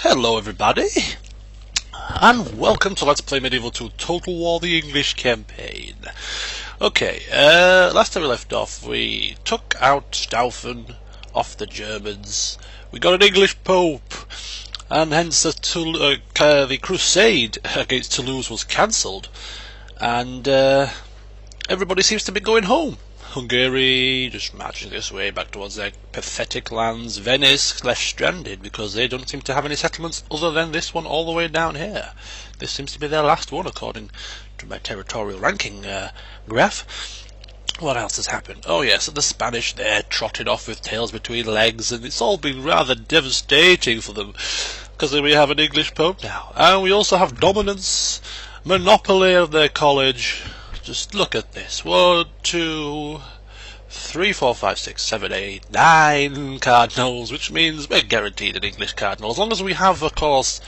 Hello everybody, and welcome to Let's Play Medieval 2 Total War the English Campaign. Okay, last time we left off, we took out Stauffen off the Germans, we got an English Pope, and hence the crusade against Toulouse was cancelled, and everybody seems to be going home. Hungary just marching this way back towards their pathetic lands. Venice left stranded because they don't seem to have any settlements other than this one all the way down here. This seems to be their last one according to my territorial ranking graph. What else has happened? Oh yes, the Spanish there trotted off with tails between legs, and it's all been rather devastating for them because we have an English Pope now, and we also have dominance, monopoly of their college. Just look at this. 1, 2, 3, 4, 5, 6, 7, 8, 9 cardinals, which means we're guaranteed an English cardinal, as long as we have, of course,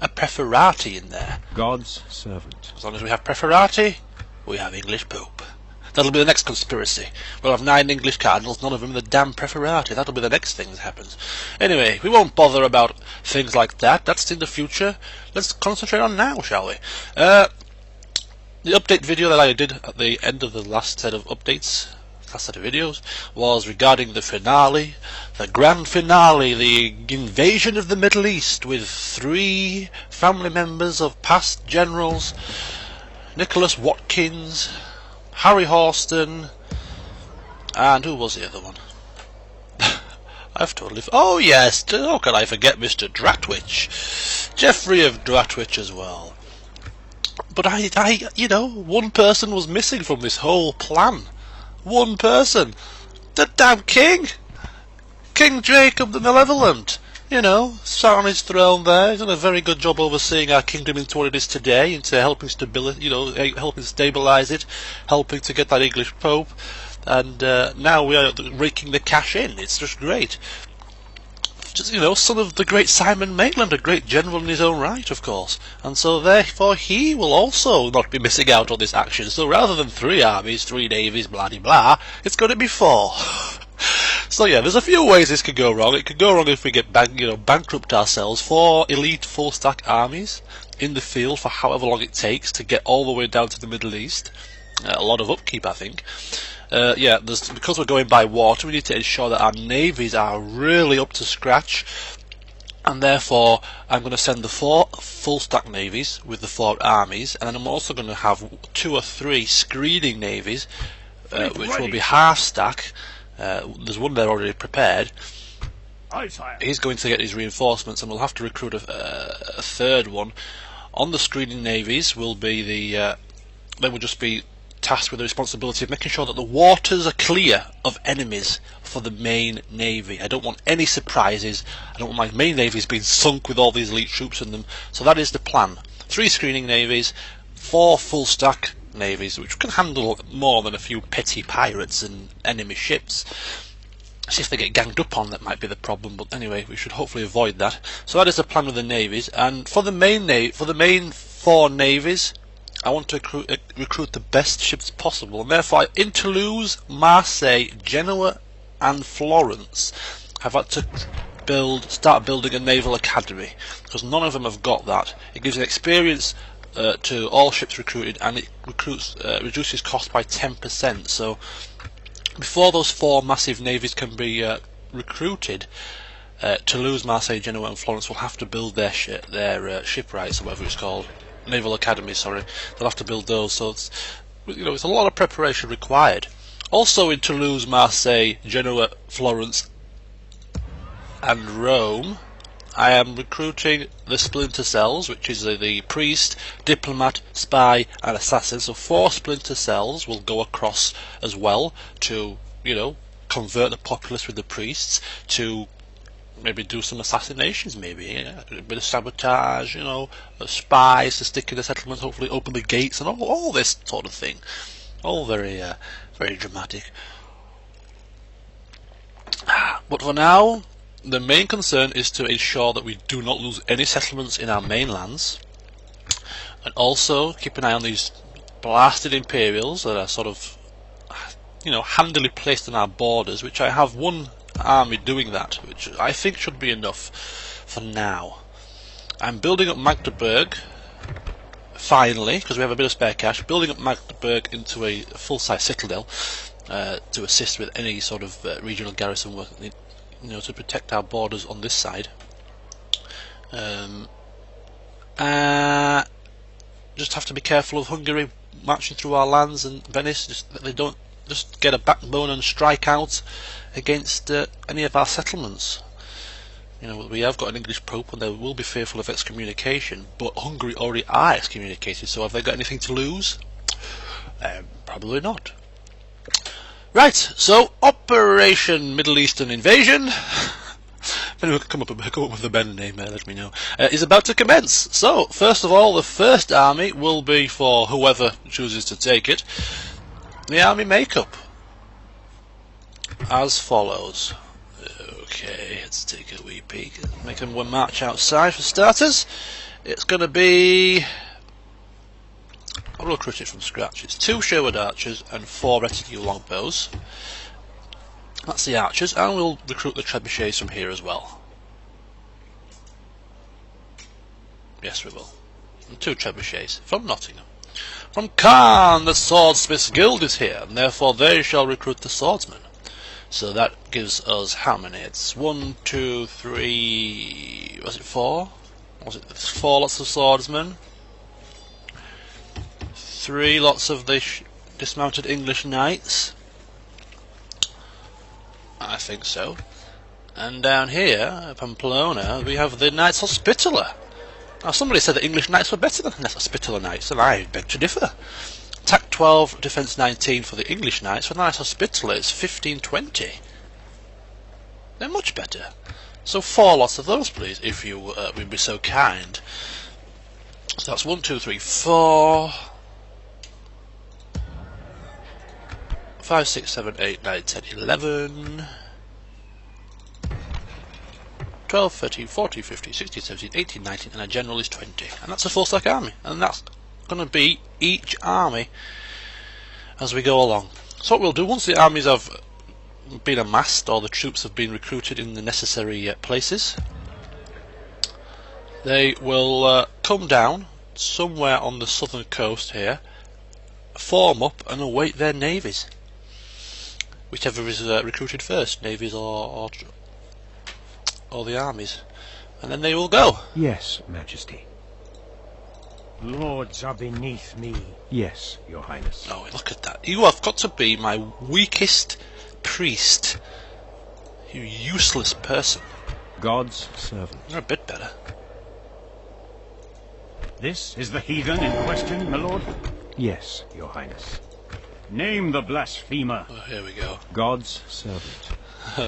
a preferati in there. God's servant. As long as we have preferati, we have English Pope. That'll be the next conspiracy. We'll have 9 English cardinals, none of them the damn preferati. That'll be the next thing that happens. Anyway, we won't bother about things like that. That's in the future. Let's concentrate on now, shall we? The update video that I did at the end of the last set of updates, last set of videos, was regarding the finale, the grand finale, the invasion of the Middle East, with 3 family members of past generals, Nicholas Watkins, Harry Horston, and who was the other one? I've totally... Oh yes, how can I forget Mr. Dratwich? Geoffrey of Dratwich as well. But you know, one person was missing from this whole plan. One person. The damn king! King Jacob the Malevolent. You know, sat on his throne there. He's done a very good job overseeing our kingdom into what it is today, into helping stability, you know, helping stabilise it, helping to get that English Pope. And now we are raking the cash in. It's just great. Just, you know, son of the great Simon Maitland, a great general in his own right, of course, and so therefore he will also not be missing out on this action. So rather than 3 armies, 3 navies, blah de blah, it's going to be 4. So yeah, there's a few ways this could go wrong. It could go wrong if we get bankrupt ourselves. 4 elite full stack armies in the field for however long it takes to get all the way down to the Middle East. A lot of upkeep, I think. Yeah, because we're going by water, we need to ensure that our navies are really up to scratch, and therefore I'm going to send the 4 full stack navies with the 4 armies, and then I'm also going to have 2 or 3 screening navies, which will be half stack. There's one there already prepared. He's going to get his reinforcements, and we'll have to recruit a 3rd one. On the screening navies will be they will just be tasked with the responsibility of making sure that the waters are clear of enemies for the main navy. I don't want any surprises. I don't want my main navies being sunk with all these elite troops in them. So that is the plan. 3 screening navies, 4 full stack navies, which can handle more than a few petty pirates and enemy ships. See if they get ganged up on, that might be the problem, but anyway, we should hopefully avoid that. So that is the plan with the navies, and for the main 4 navies, I want to recruit the best ships possible, and therefore in Toulouse, Marseille, Genoa and Florence I've had to start building a naval academy, because none of them have got that. It gives an experience to all ships recruited, and it reduces cost by 10%. So before those 4 massive navies can be recruited, Toulouse, Marseille, Genoa and Florence will have to build their shipwrights, or whatever it's called. Naval Academy, sorry. They'll have to build those, so it's, you know, it's a lot of preparation required. Also in Toulouse, Marseille, Genoa, Florence and Rome, I am recruiting the splinter cells, which is the priest, diplomat, spy and assassin. So 4 splinter cells will go across as well to, you know, convert the populace with the priests, to maybe do some assassinations, maybe a bit of sabotage, you know, spies to stick in the settlement, hopefully open the gates and all this sort of thing. All very very dramatic. But for now, the main concern is to ensure that we do not lose any settlements in our mainlands, and also keep an eye on these blasted Imperials that are sort of, you know, handily placed on our borders, which I have 1 army doing that, which I think should be enough for now. I'm building up Magdeburg, finally, because we have a bit of spare cash, building up Magdeburg into a full-size citadel to assist with any sort of regional garrison work, to protect our borders on this side. Just have to be careful of Hungary marching through our lands, and Venice, just that they don't just get a backbone and strike out against any of our settlements. We have got an English Pope, and they will be fearful of excommunication, but Hungary already are excommunicated, so have they got anything to lose? Probably not. Right, so Operation Middle Eastern Invasion, if anyone can come up with a better name, let me know, is about to commence. So, first of all, the first army will be for whoever chooses to take it. The army makeup, as follows. Okay, let's take a wee peek. Make them one march outside for starters. It's going to be... I'll recruit it from scratch. It's 2 Sherwood archers and 4 retinue longbows. That's the archers, and we'll recruit the trebuchets from here as well. Yes, we will. And 2 trebuchets from Nottingham. From Caen, the Swordsmiths Guild is here, and therefore they shall recruit the swordsmen. So that gives us how many? It's 1, 2, 3... Was it 4? Was it 4 lots of swordsmen? 3 lots of the dismounted English knights. I think so. And down here, Pamplona, we have the Knights Hospitaller. Now, somebody said that English knights were better than Hospitaller knights, and I beg to differ. Attack 12, defense 19 for the English knights. For the Knights Hospitaller, it's 15-20. They're much better. So 4 lots of those, please, if you would be so kind. So that's 1, 2, 3, 4... 5, 6, 7, 8, 9, 10, 11, 12, 13, 14, 15, 16, 17, 18, 19, and a general is 20. And that's a full stack army, and that's going to be each army as we go along. So what we'll do, once the armies have been amassed, or the troops have been recruited in the necessary places, they will come down somewhere on the southern coast here, form up and await their navies. Whichever is recruited first, navies or the armies, and then they will go. Yes, Majesty. Lords are beneath me. Yes, Your Highness. Oh, look at that. You have got to be my weakest priest. You useless person. God's servant. You're a bit better. This is the heathen in question, my lord? Yes, Your Highness. Name the blasphemer. Oh, here we go. God's servant.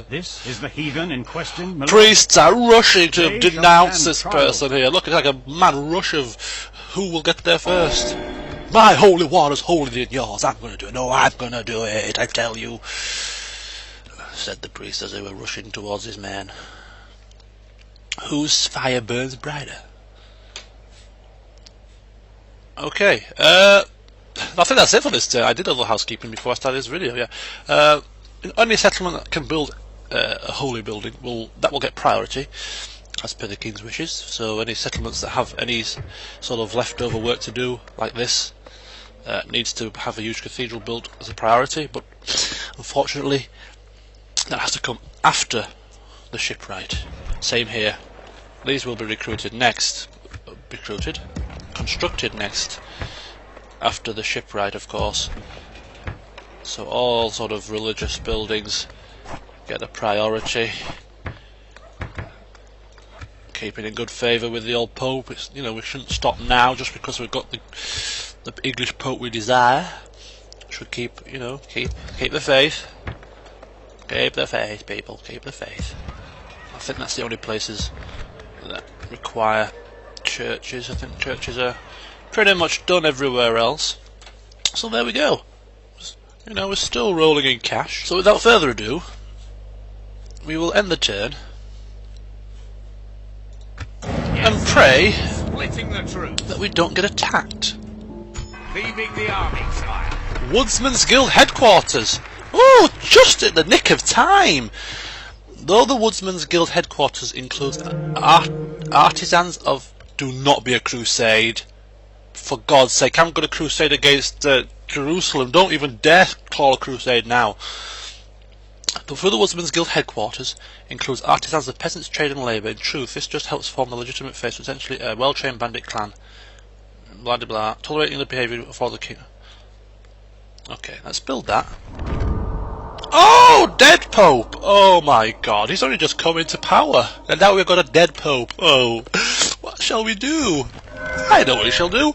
This is the heathen in question, my lord? Priests are rushing to They shall denounce stand this trial. person here. Look, it's like a mad rush of who will get there first. My holy water's holier than yours. I'm going to do it. No, I'm going to do it, I tell you, said the priest as they were rushing towards his men. Whose fire burns brighter? Okay, I think that's it for this turn. I did a little housekeeping before I started this video, yeah. Any settlement that can build a holy building, that will get priority, as per the King's wishes. So any settlements that have any sort of leftover work to do, like this, needs to have a huge cathedral built as a priority, but unfortunately that has to come after the shipwright. Same here. These will be constructed next, after the shipwright, of course. So all sort of religious buildings get a priority. Keeping in good favour with the old Pope. It's, we shouldn't stop now just because we've got the English Pope we desire. Should keep the faith. Keep the faith, people. Keep the faith. I think that's the only places that require churches. I think churches are pretty much done everywhere else. So there we go. We're still rolling in cash. So without further ado, we will end the turn and pray Splitting the truth. that we don't get attacked. Leaving the army, sire. Woodsman's Guild headquarters. Oh, just in the nick of time. Though the Woodsman's Guild headquarters includes artisans of Do not be a crusade. For God's sake, I'm going to crusade against Jerusalem. Don't even dare call a crusade now. The Further Woodsman's Guild headquarters includes artisans of peasants, trade and labour. In truth, this just helps form the legitimate face of essentially a well-trained bandit clan. Blah blah blah. Tolerating the behaviour for the king. Okay, let's build that. Oh, dead Pope! Oh my God, he's only just come into power, and now we've got a dead Pope. Oh, what shall we do? I know what we shall do.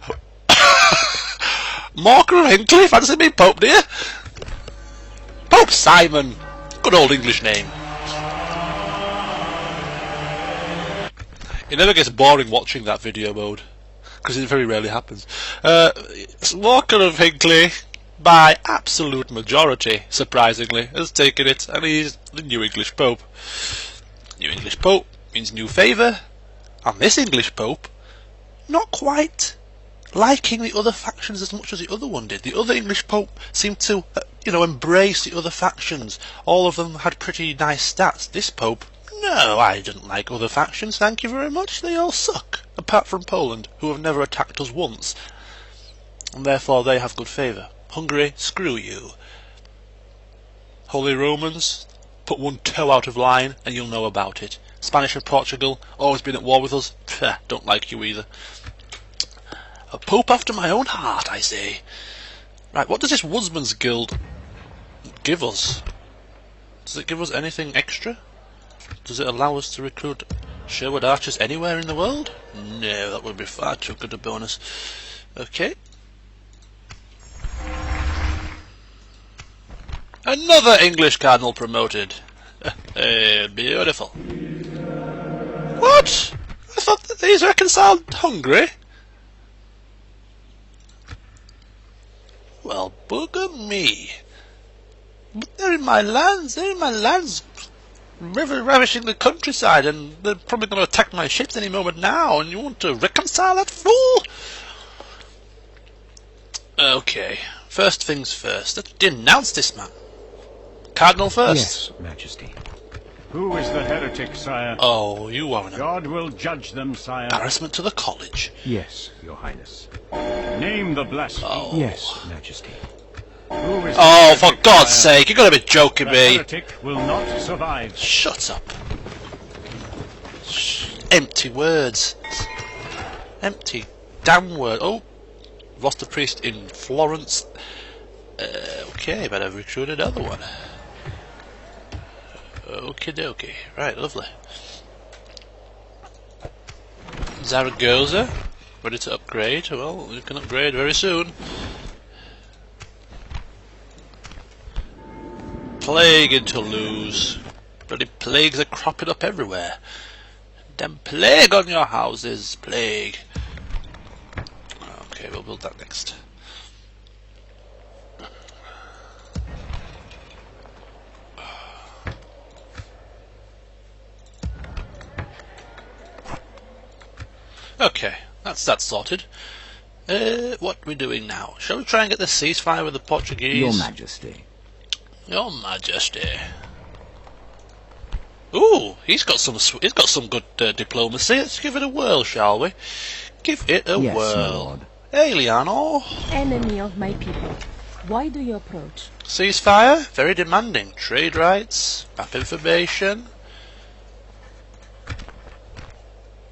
Morcar of Hinckley, fancy me Pope, dear? Pope Simon. Good old English name. It never gets boring watching that video mode, because it very rarely happens. Morcar of Hinckley, by absolute majority, surprisingly, has taken it, and he's the new English Pope. New English Pope means new favour, and this English Pope, not quite liking the other factions as much as the other one did. The other English Pope seemed to, embrace the other factions. All of them had pretty nice stats. This Pope, no, I didn't like other factions, thank you very much. They all suck, apart from Poland, who have never attacked us once, and therefore they have good favour. Hungary, screw you. Holy Romans, put one toe out of line and you'll know about it. Spanish and Portugal, always been at war with us. Pfft, don't like you either. A Pope after my own heart, I say. Right, what does this Woodsman's Guild give us? Does it give us anything extra? Does it allow us to recruit Sherwood archers anywhere in the world? No, that would be far too good a bonus. Okay. Another English cardinal promoted. Beautiful. What? I thought that these reconciled Hungary. Well, bugger me. But they're in my lands, ravishing the countryside, and they're probably going to attack my ships any moment now, and you want to reconcile that fool? Okay, first things first, let's denounce this man. Cardinal first. Yes, Majesty. Who is the heretic, sire? Oh, you are an God will judge them, sire. embarrassment to the college. Yes, Your Highness. Name the blasphemer. Oh. Yes, Majesty. Who is Oh, the for heretic, God's sire? sake, you're going to be joking The me. heretic will not survive. Shut up. Empty words. Empty damn word. Oh, lost a priest in Florence. Okay, better recruit another one. Okie dokie. Right, lovely. Zaragoza, ready to upgrade. Well, you can upgrade very soon. Plague in Toulouse. Bloody plagues are cropping up everywhere. Damn plague on your houses, plague. Okay, we'll build that next. Okay, that's that sorted. What are we doing now? Shall we try and get the ceasefire with the Portuguese? Your Majesty. Your Majesty. Ooh, he's got some good diplomacy. Let's give it a whirl, shall we? Give it a Yes, my whirl. lord. Hey, Liano. Enemy of my people, why do you approach? Ceasefire, very demanding. Trade rights, map information.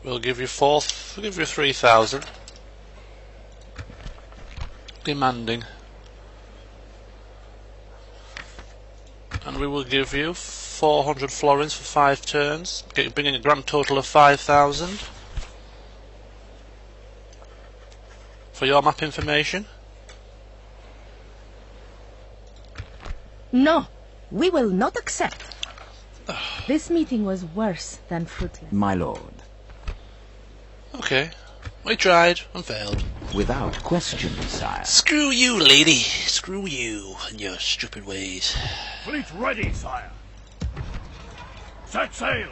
We'll give you 3,000. Demanding. And we will give you 400 florins for 5 turns, bringing a grand total of 5,000 for your map information. No, we will not accept. This meeting was worse than fruitless. My lord. Okay, we tried and failed. Without question, sire. Screw you, lady. Screw you and your stupid ways. Fleet ready, sire. Set sail.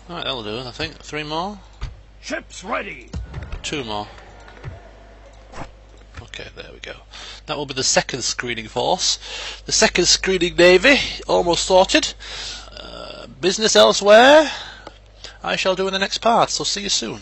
Alright, that'll do it, I think. 3 more? Ships ready. 2 more. Okay, there we go. That will be the second screening force. The second screening navy, almost sorted. business elsewhere I shall do in the next part, so see you soon.